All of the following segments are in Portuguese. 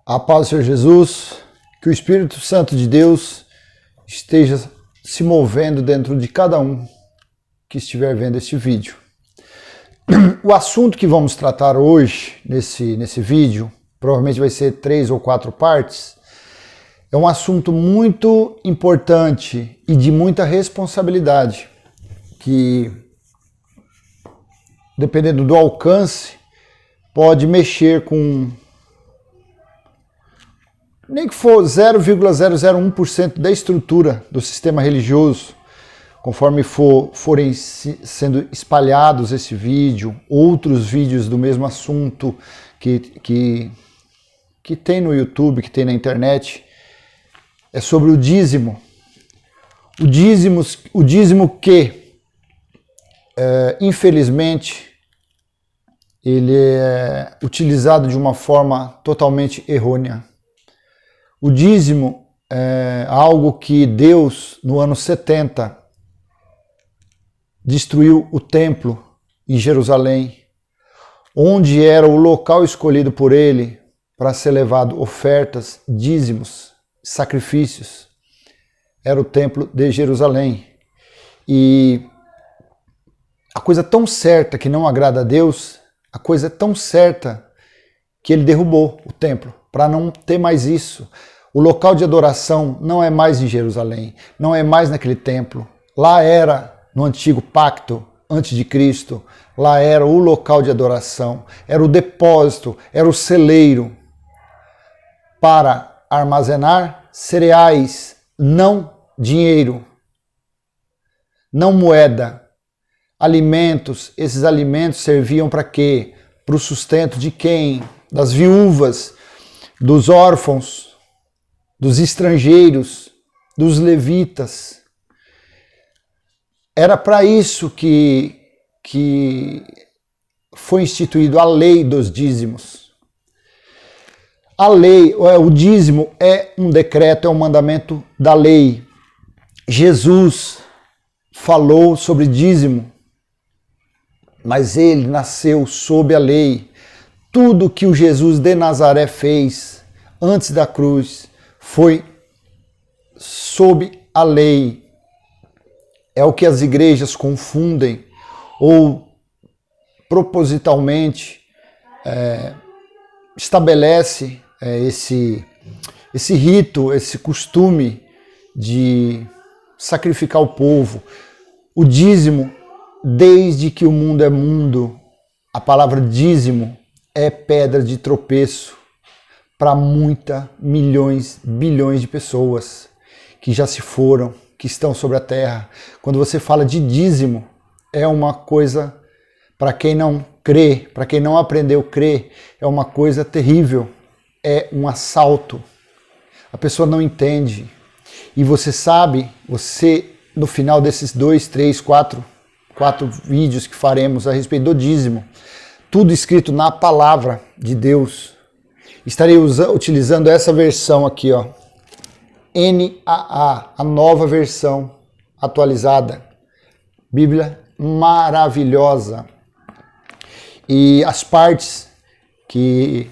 A paz do Senhor Jesus, que o Espírito Santo de Deus esteja se movendo dentro de cada um que estiver vendo este vídeo. O assunto que vamos tratar hoje, nesse vídeo, provavelmente vai ser 3 ou 4 partes, é um assunto muito importante e de muita responsabilidade, que, dependendo do alcance, pode mexer com nem que for 0,001% da estrutura do sistema religioso, conforme forem sendo espalhados esse vídeo, outros vídeos do mesmo assunto que tem no YouTube, que tem na internet, é sobre o dízimo. O dízimo que, infelizmente, ele é utilizado de uma forma totalmente errônea. O dízimo é algo que Deus, no ano 70, destruiu o templo em Jerusalém, onde era o local escolhido por ele para ser levado ofertas, dízimos, sacrifícios. Era o templo de Jerusalém. E a coisa tão certa que não agrada a Deus, a coisa é tão certa que ele derrubou o templo, para não ter mais isso. O local de adoração não é mais em Jerusalém, não é mais naquele templo. Lá era, no antigo pacto, antes de Cristo, lá era o local de adoração, era o depósito, era o celeiro para armazenar cereais, não dinheiro, não moeda. Alimentos, esses alimentos serviam para quê? Para o sustento de quem? Das viúvas, dos órfãos, dos estrangeiros, dos levitas. Era para isso que foi instituído a lei dos dízimos. A lei, o dízimo é um decreto, é um mandamento da lei. Jesus falou sobre dízimo, mas ele nasceu sob a lei. Tudo que o Jesus de Nazaré fez antes da cruz foi sob a lei. É o que as igrejas confundem ou propositalmente estabelece esse rito, esse costume de sacrificar o povo. O dízimo, desde que o mundo é mundo, a palavra dízimo é pedra de tropeço para milhões, bilhões de pessoas que já se foram, que estão sobre a terra. Quando você fala de dízimo, é uma coisa, para quem não crê, para quem não aprendeu a crer, é uma coisa terrível, é um assalto. A pessoa não entende. E você sabe, no final desses 2, 3, 4 vídeos que faremos a respeito do dízimo, tudo escrito na palavra de Deus. Estarei utilizando essa versão aqui, ó, NAA, a nova versão atualizada. Bíblia maravilhosa. E as partes que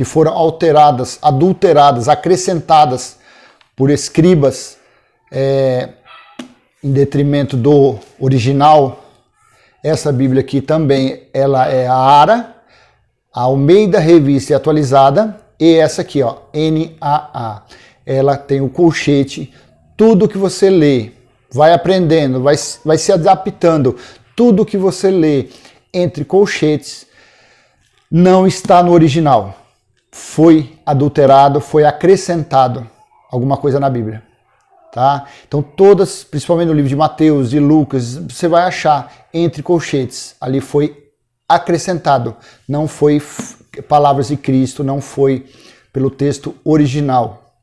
foram alteradas, adulteradas, acrescentadas por escribas em detrimento do original. Essa Bíblia aqui também, ela é a ARA, a Almeida Revista e Atualizada, e essa aqui, ó, NAA. Ela tem o colchete, tudo que você lê, vai aprendendo, vai se adaptando. Tudo que você lê entre colchetes não está no original. Foi adulterado, foi acrescentado alguma coisa na Bíblia. Tá? Então todas, principalmente no livro de Mateus e Lucas, você vai achar entre colchetes. Ali foi acrescentado, não foi palavras de Cristo, não foi pelo texto original,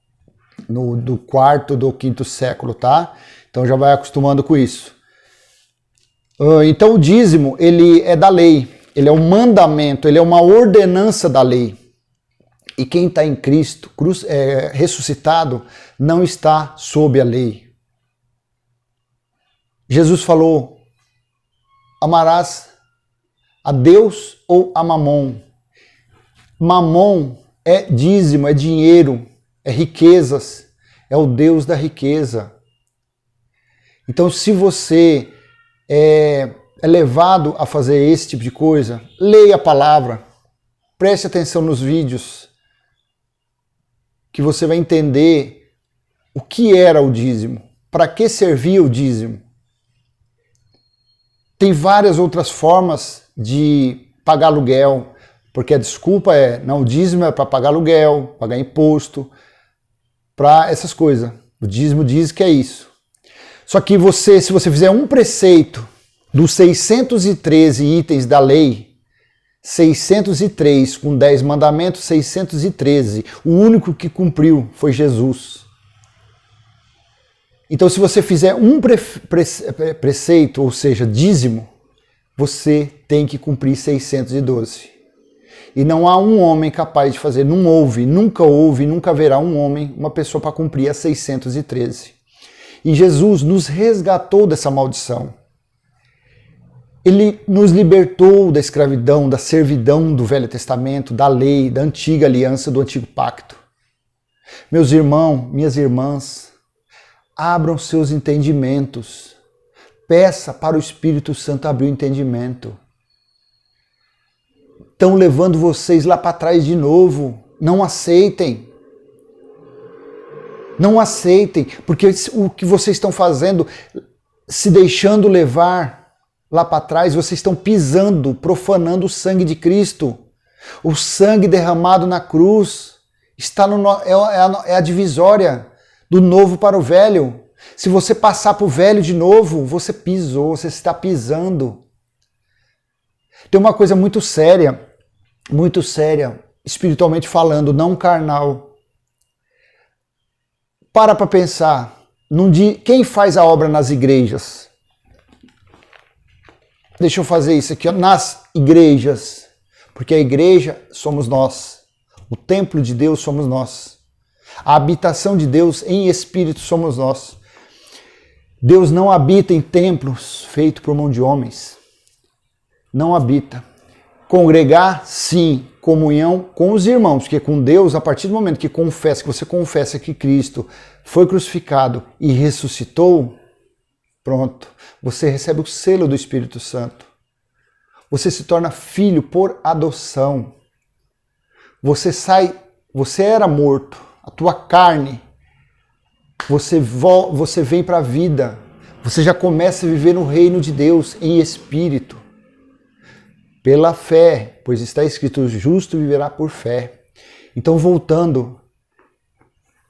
do 4º, do 5º século, tá? Então já vai acostumando com isso. Então o dízimo, ele é da lei, ele é um mandamento, ele é uma ordenança da lei. E quem está em Cristo, ressuscitado, não está sob a lei. Jesus falou, amarás a Deus ou a Mamon. Mamon é dízimo, é dinheiro, é riquezas, é o Deus da riqueza. Então, se você é levado a fazer esse tipo de coisa, leia a palavra, preste atenção nos vídeos, que você vai entender o que era o dízimo, para que servia o dízimo. Tem várias outras formas de pagar aluguel, porque a desculpa é, não, o dízimo é para pagar aluguel, pagar imposto, para essas coisas. O dízimo diz que é isso. Só que se você fizer um preceito dos 613 itens da lei, 603 com 10 mandamentos, 613, o único que cumpriu foi Jesus. Então, se você fizer um preceito, ou seja, dízimo, você tem que cumprir 612. E não há um homem capaz de fazer, não houve, nunca haverá um homem, uma pessoa para cumprir as 613. E Jesus nos resgatou dessa maldição. Ele nos libertou da escravidão, da servidão do Velho Testamento, da lei, da antiga aliança, do antigo pacto. Meus irmãos, minhas irmãs, abram seus entendimentos. Peça para o Espírito Santo abrir o entendimento. Estão levando vocês lá para trás de novo. Não aceitem. Não aceitem, porque o que vocês estão fazendo, se deixando levar lá para trás, vocês estão pisando, profanando o sangue de Cristo. O sangue derramado na cruz é a divisória do novo para o velho. Se você passar para o velho de novo, você pisou, você está pisando. Tem uma coisa muito séria, espiritualmente falando, não carnal. Para pensar, quem faz a obra nas igrejas? Deixa eu fazer isso aqui, ó, nas igrejas, porque a igreja somos nós, o templo de Deus somos nós, a habitação de Deus em espírito somos nós. Deus não habita em templos feitos por mão de homens, não habita. Congregar, sim, comunhão com os irmãos, porque com Deus, a partir do momento que você confessa que Cristo foi crucificado e ressuscitou, pronto, você recebe o selo do Espírito Santo. Você se torna filho por adoção. Você era morto, a tua carne, você vem para a vida, você já começa a viver no reino de Deus em espírito. Pela fé, pois está escrito, o justo viverá por fé. Então, voltando,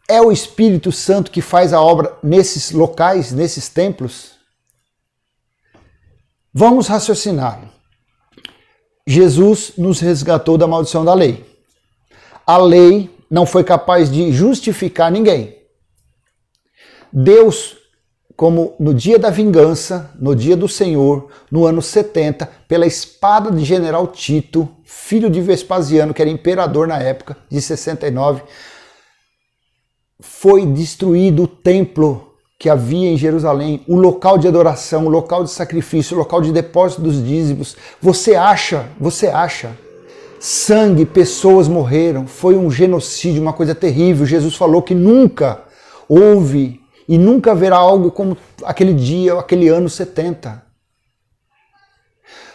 é o Espírito Santo que faz a obra nesses locais, nesses templos? Vamos raciocinar. Jesus nos resgatou da maldição da lei. A lei não foi capaz de justificar ninguém. Deus, como no dia da vingança, no dia do Senhor, no ano 70, pela espada de General Tito, filho de Vespasiano, que era imperador na época, de 69, foi destruído o templo que havia em Jerusalém, o local de adoração, o local de sacrifício, o local de depósito dos dízimos. Você acha, sangue, pessoas morreram, foi um genocídio, uma coisa terrível. Jesus falou que nunca houve e nunca haverá algo como aquele dia, aquele ano 70.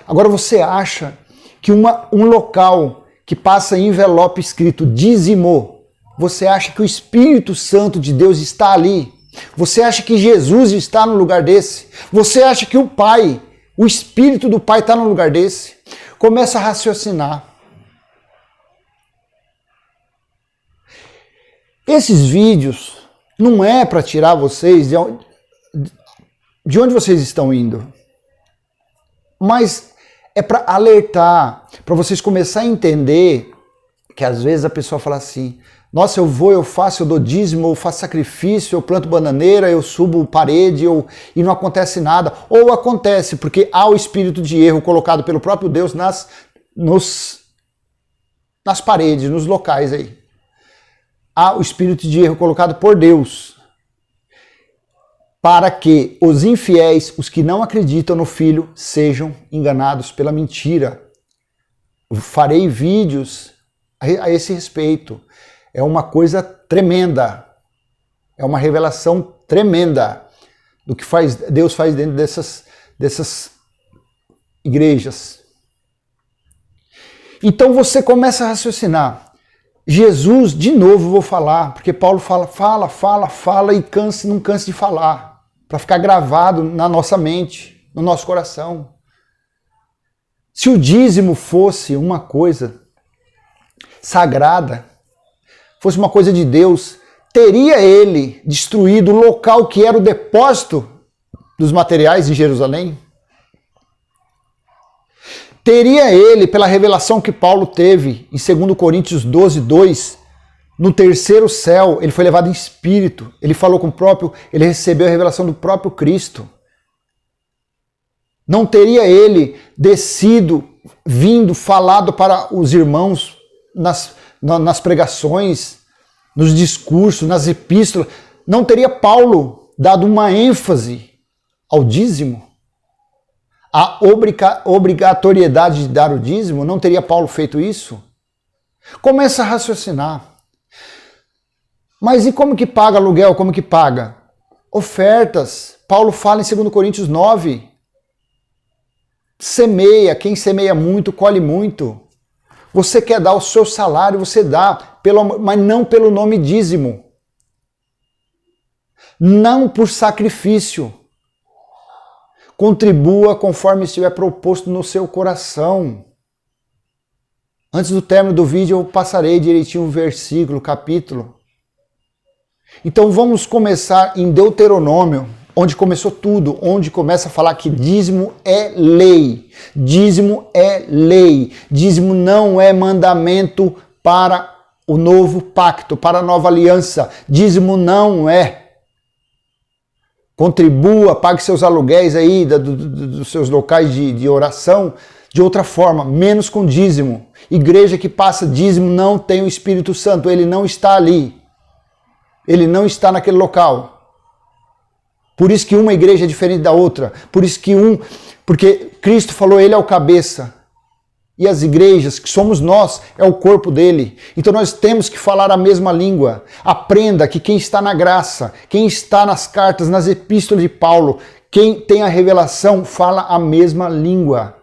Agora você acha que um local que passa em envelope escrito dízimo, você acha que o Espírito Santo de Deus está ali? Você acha que Jesus está no lugar desse? Você acha que o Pai, o Espírito do Pai está no lugar desse? Começa a raciocinar. Esses vídeos não é para tirar vocês de onde vocês estão indo, mas é para alertar, para vocês começarem a entender que às vezes a pessoa fala assim, nossa, eu faço, eu dou dízimo, eu faço sacrifício, eu planto bananeira, eu subo parede, e não acontece nada. Ou acontece, porque há o espírito de erro colocado pelo próprio Deus nas paredes, nos locais aí. Há o espírito de erro colocado por Deus, para que os infiéis, os que não acreditam no Filho, sejam enganados pela mentira. Eu farei vídeos a esse respeito. É uma coisa tremenda. É uma revelação tremenda do que Deus faz dentro dessas igrejas. Então você começa a raciocinar. Jesus, de novo vou falar, porque Paulo fala e não cansa de falar, para ficar gravado na nossa mente, no nosso coração. Se o dízimo fosse uma coisa sagrada, fosse uma coisa de Deus, teria ele destruído o local que era o depósito dos materiais em Jerusalém? Teria ele, pela revelação que Paulo teve em 2 Coríntios 12, 2, no terceiro céu, ele foi levado em espírito, ele falou com o próprio, ele recebeu a revelação do próprio Cristo. Não teria ele descido, vindo, falado para os irmãos nas pregações, nos discursos, nas epístolas? Não teria Paulo dado uma ênfase ao dízimo? A obrigatoriedade de dar o dízimo? Não teria Paulo feito isso? Começa a raciocinar. Mas e como que paga aluguel? Como que paga? Ofertas. Paulo fala em 2 Coríntios 9. Semeia. Quem semeia muito, colhe muito. Você quer dar o seu salário, você dá, mas não pelo nome dízimo. Não por sacrifício. Contribua conforme estiver proposto no seu coração. Antes do término do vídeo eu passarei direitinho o versículo, o capítulo. Então vamos começar em Deuteronômio, onde começou tudo, onde começa a falar que dízimo é lei. Dízimo é lei. Dízimo não é mandamento para o novo pacto, para a nova aliança. Dízimo não é. Contribua, pague seus aluguéis aí dos seus locais de oração de outra forma, menos com dízimo. Igreja que passa dízimo não tem o Espírito Santo, ele não está ali. Ele não está naquele local. Por isso que uma igreja é diferente da outra. Porque Cristo falou, ele é o cabeça. E as igrejas, que somos nós, é o corpo dele. Então nós temos que falar a mesma língua. Aprenda que quem está na graça, quem está nas cartas, nas epístolas de Paulo, quem tem a revelação, fala a mesma língua.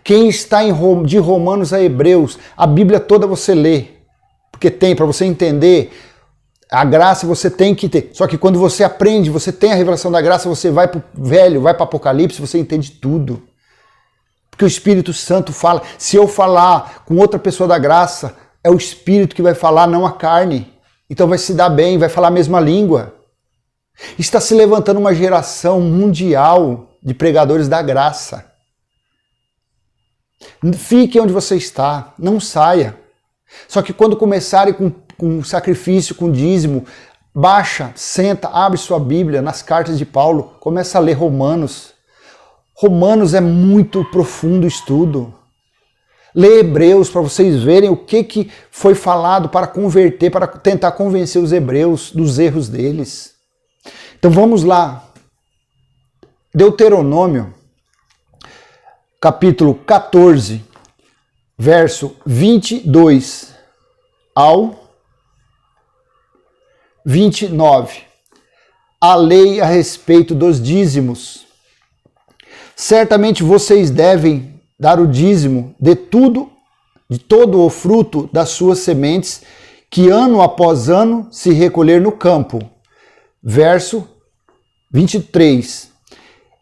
Quem está de Romanos a Hebreus, a Bíblia toda você lê. Porque tem, para você entender, a graça você tem que ter. Só que quando você aprende, você tem a revelação da graça, você vai para o velho, vai para o Apocalipse, você entende tudo. Porque o Espírito Santo fala. Se eu falar com outra pessoa da graça, é o Espírito que vai falar, não a carne. Então vai se dar bem, vai falar a mesma língua. Está se levantando uma geração mundial de pregadores da graça. Fique onde você está, não saia. Só que quando começarem com sacrifício, com dízimo, baixa, senta, abre sua Bíblia nas cartas de Paulo, começa a ler Romanos. Romanos é muito profundo o estudo. Lê Hebreus para vocês verem o que foi falado para converter, para tentar convencer os hebreus dos erros deles. Então vamos lá. Deuteronômio, capítulo 14, verso 22 ao 29. A lei a respeito dos dízimos. Certamente vocês devem dar o dízimo de todo o fruto das suas sementes, que ano após ano se recolher no campo. Verso 23.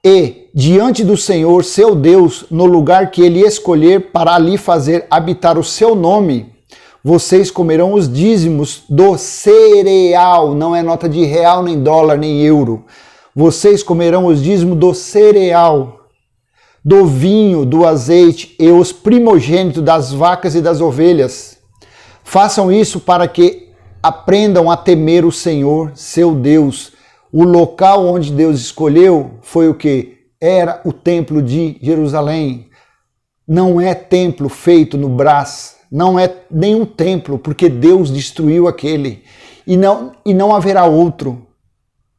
E diante do Senhor, seu Deus, no lugar que ele escolher para ali fazer habitar o seu nome, vocês comerão os dízimos do cereal. Não é nota de real, nem dólar, nem euro. Vocês comerão os dízimos do cereal, do vinho, do azeite e os primogênitos das vacas e das ovelhas. Façam isso para que aprendam a temer o Senhor, seu Deus. O local onde Deus escolheu foi o que? Era o templo de Jerusalém. Não é templo feito no Brás, não é nenhum templo, porque Deus destruiu aquele. E não haverá outro.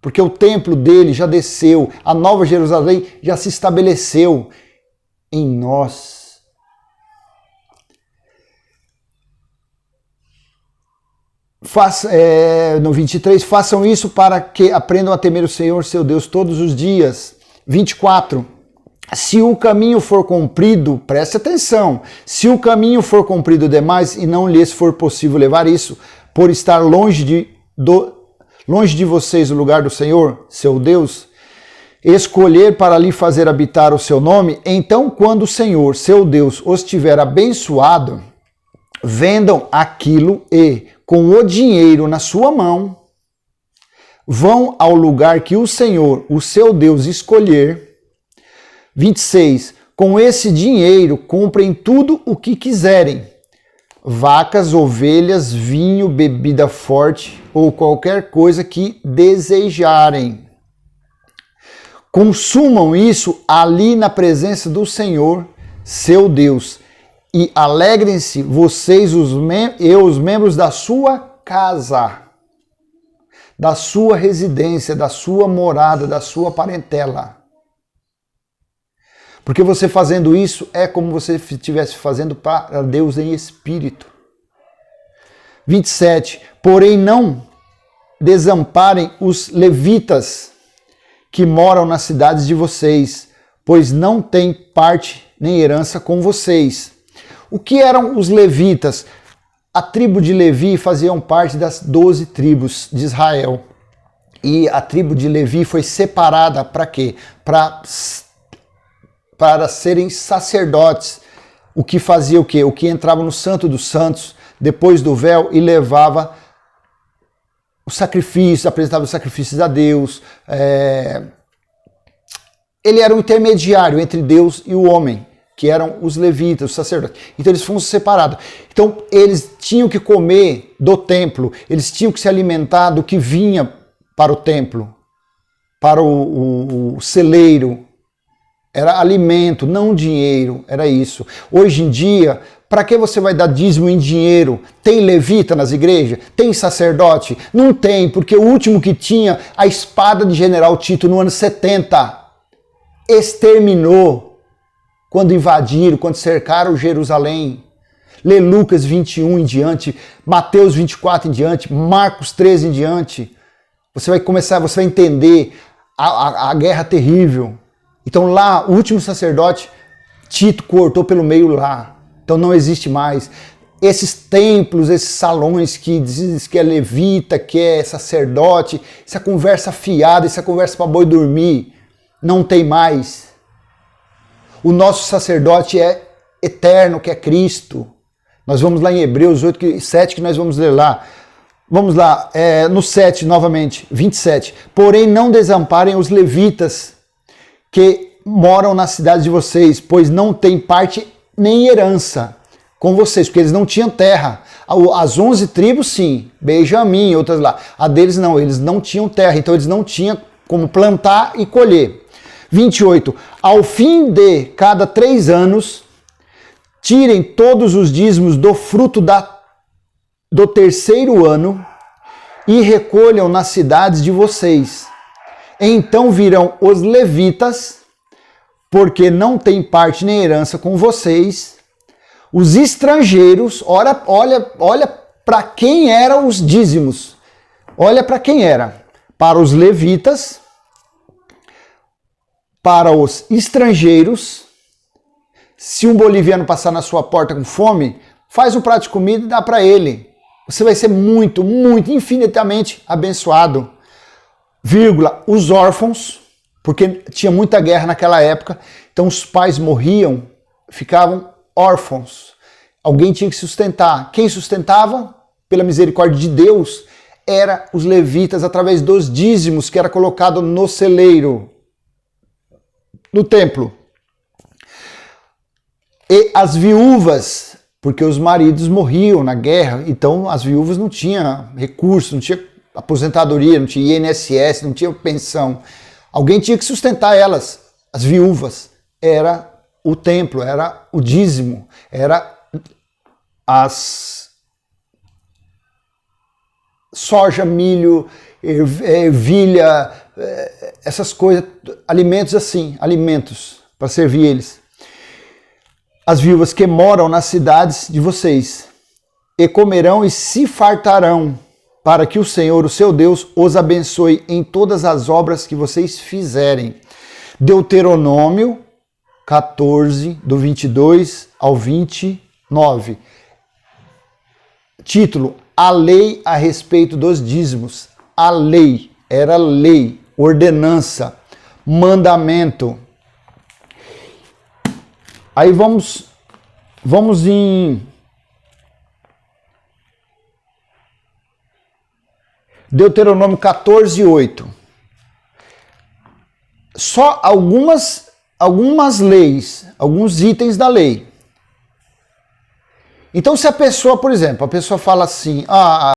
Porque o templo dele já desceu, a nova Jerusalém já se estabeleceu em nós. No 23, façam isso para que aprendam a temer o Senhor, seu Deus, todos os dias. 24, se o caminho for comprido, preste atenção, se o caminho for comprido demais e não lhes for possível levar isso, por estar longe de vocês o lugar do Senhor, seu Deus, escolher para lhe fazer habitar o seu nome, então quando o Senhor, seu Deus, os tiver abençoado, vendam aquilo e, com o dinheiro na sua mão, vão ao lugar que o Senhor, o seu Deus, escolher. 26. Com esse dinheiro, comprem tudo o que quiserem. Vacas, ovelhas, vinho, bebida forte ou qualquer coisa que desejarem. Consumam isso ali na presença do Senhor, seu Deus, e alegrem-se vocês e os membros da sua casa, da sua residência, da sua morada, da sua parentela. Porque você fazendo isso é como você estivesse fazendo para Deus em espírito. 27. Porém não desamparem os levitas que moram nas cidades de vocês, pois não têm parte nem herança com vocês. O que eram os levitas? A tribo de Levi faziam parte das 12 tribos de Israel. E a tribo de Levi foi separada para quê? Para serem sacerdotes. O que fazia o quê? O que entrava no Santo dos Santos, depois do véu, e levava os sacrifícios, apresentava os sacrifícios a Deus. Ele era um intermediário entre Deus e o homem, que eram os levitas, os sacerdotes. Então eles foram separados. Então eles tinham que comer do templo, eles tinham que se alimentar do que vinha para o templo, para o celeiro. Era alimento, não dinheiro, era isso. Hoje em dia, para que você vai dar dízimo em dinheiro? Tem levita nas igrejas? Tem sacerdote? Não tem, porque o último que tinha, a espada de General Tito no ano 70, exterminou quando invadiram, quando cercaram Jerusalém. Lê Lucas 21 em diante, Mateus 24 em diante, Marcos 13 em diante. Você vai entender a guerra terrível. Então lá, o último sacerdote, Tito cortou pelo meio lá. Então não existe mais. Esses templos, esses salões que diz que é levita, que é sacerdote, essa conversa fiada, essa conversa para boi dormir, não tem mais. O nosso sacerdote é eterno, que é Cristo. Nós vamos lá em Hebreus 7, que nós vamos ler lá. Vamos lá, no 7 novamente, 27. Porém não desamparem os levitas que moram na cidade de vocês, pois não tem parte nem herança com vocês, porque eles não tinham terra. As 11 tribos, sim, Benjamim e outras lá. A deles não, eles não tinham terra, então eles não tinham como plantar e colher. 28. Ao fim de cada 3 anos, tirem todos os dízimos do fruto do terceiro ano e recolham nas cidades de vocês. Então virão os levitas, porque não tem parte nem herança com vocês, os estrangeiros, olha para quem eram os dízimos, olha para quem era, para os levitas, para os estrangeiros. Se um boliviano passar na sua porta com fome, faz um prato de comida e dá para ele. Você vai ser muito, muito, infinitamente abençoado. Vírgula, os órfãos, porque tinha muita guerra naquela época, então os pais morriam, ficavam órfãos. Alguém tinha que sustentar. Quem sustentava, pela misericórdia de Deus, era os levitas, através dos dízimos que era colocado no celeiro, no templo. E as viúvas, porque os maridos morriam na guerra, então as viúvas não tinham recurso, não tinha aposentadoria, não tinha INSS, não tinha pensão. Alguém tinha que sustentar elas, as viúvas. Era o templo, era o dízimo, era as soja, milho, ervilha, essas coisas, alimentos assim, alimentos para servir eles. As viúvas que moram nas cidades de vocês, e comerão e se fartarão. para que o Senhor, o seu Deus, os abençoe em todas as obras que vocês fizerem. Deuteronômio 14, do 22 ao 29. Título: A lei a respeito dos dízimos. A lei, era lei, ordenança, mandamento. Aí vamos em Deuteronômio 14, 8. Só algumas leis, alguns itens da lei. Então, se a pessoa, por exemplo, a pessoa fala assim,